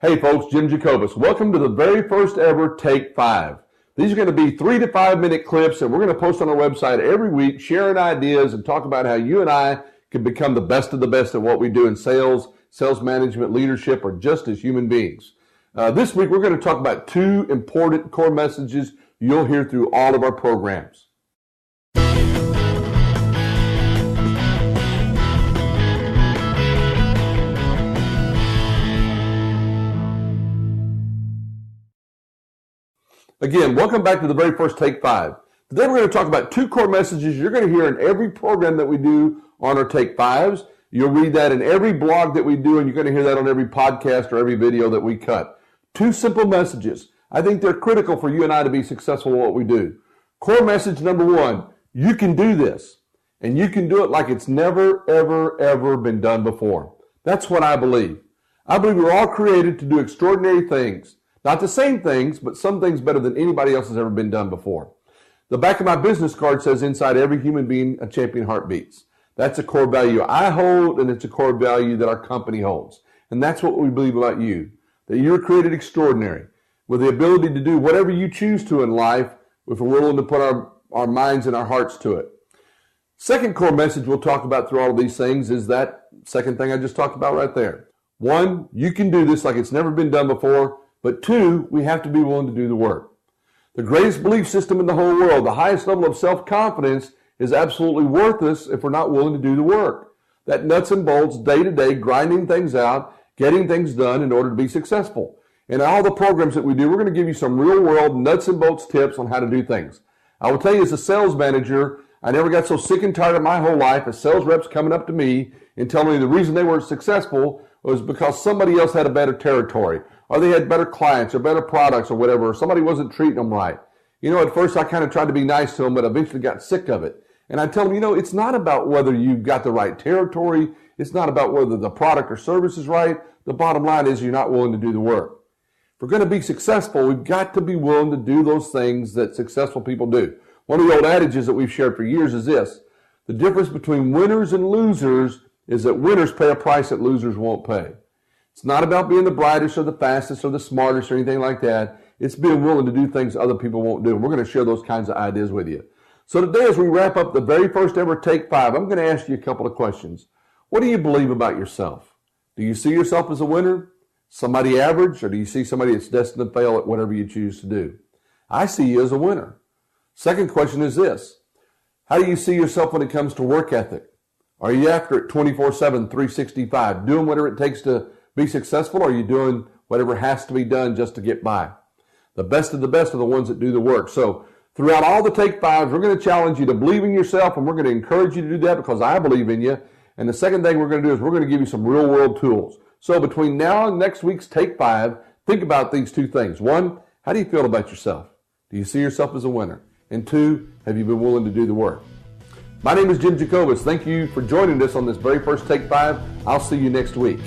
Hey folks, Jim Jacobus. Welcome to the very first ever Take 5. These are going to be 3 to 5 minute clips that we're going to post on our website every week, sharing ideas and talk about how you and I can become the best of the best at what we do in sales, sales management, leadership, or just as human beings. This week we're going to talk about 2 important core messages you'll hear through all of our programs. Again, welcome back to the very first Take 5. Today we're going to talk about 2 core messages you're going to hear in every program that we do on our Take 5s. You'll read that in every blog that we do, and you're going to hear that on every podcast or every video that we cut. 2 simple messages. I think they're critical for you and I to be successful in what we do. Core message number 1, you can do this, and you can do it like it's never, ever been done before. That's what I believe. I believe we're all created to do extraordinary things. Not the same things, but some things better than anybody else has ever been done before. The back of my business card says inside every human being, a champion heart beats. That's a core value I hold, and it's a core value that our company holds. And that's what we believe about you, that you're created extraordinary with the ability to do whatever you choose to in life if we're willing to put our minds and our hearts to it. Second core message we'll talk about through all of these things is that second thing I just talked about right there. 1, you can do this like it's never been done before. But 2, we have to be willing to do the work. The greatest belief system in the whole world, the highest level of self-confidence, is absolutely worthless if we're not willing to do the work. That nuts and bolts, day-to-day, grinding things out, getting things done in order to be successful. In all the programs that we do, we're going to give you some real-world nuts and bolts tips on how to do things. I will tell you as a sales manager, I never got so sick and tired of my whole life as sales reps coming up to me and telling me the reason they weren't successful was because somebody else had a better territory, or they had better clients or better products or whatever, or somebody wasn't treating them right. You know, at first I kind of tried to be nice to them, but eventually got sick of it. And I tell them, you know, it's not about whether you've got the right territory. It's not about whether the product or service is right. The bottom line is you're not willing to do the work. If we're going to be successful, we've got to be willing to do those things that successful people do. One of the old adages that we've shared for years is this: the difference between winners and losers is that winners pay a price that losers won't pay. It's not about being the brightest or the fastest or the smartest or anything like that. It's being willing to do things other people won't do. And we're going to share those kinds of ideas with you. So today, as we wrap up the very first ever Take 5, I'm going to ask you a couple of questions. What do you believe about yourself? Do you see yourself as a winner, somebody average, or do you see somebody that's destined to fail at whatever you choose to do? I see you as a winner. Second question is this: how do you see yourself when it comes to work ethic? Are you after it 24/7, 365, doing whatever it takes to be successful, or are you doing whatever has to be done just to get by? The best of the best are the ones that do the work. So throughout all the Take 5s, we're going to challenge you to believe in yourself, and we're going to encourage you to do that because I believe in you. And the second thing we're going to do is we're going to give you some real-world tools. So between now and next week's Take 5, think about these 2 things. 1, how do you feel about yourself? Do you see yourself as a winner? And 2, have you been willing to do the work? My name is Jim Jacobus. Thank you for joining us on this very first Take 5. I'll see you next week.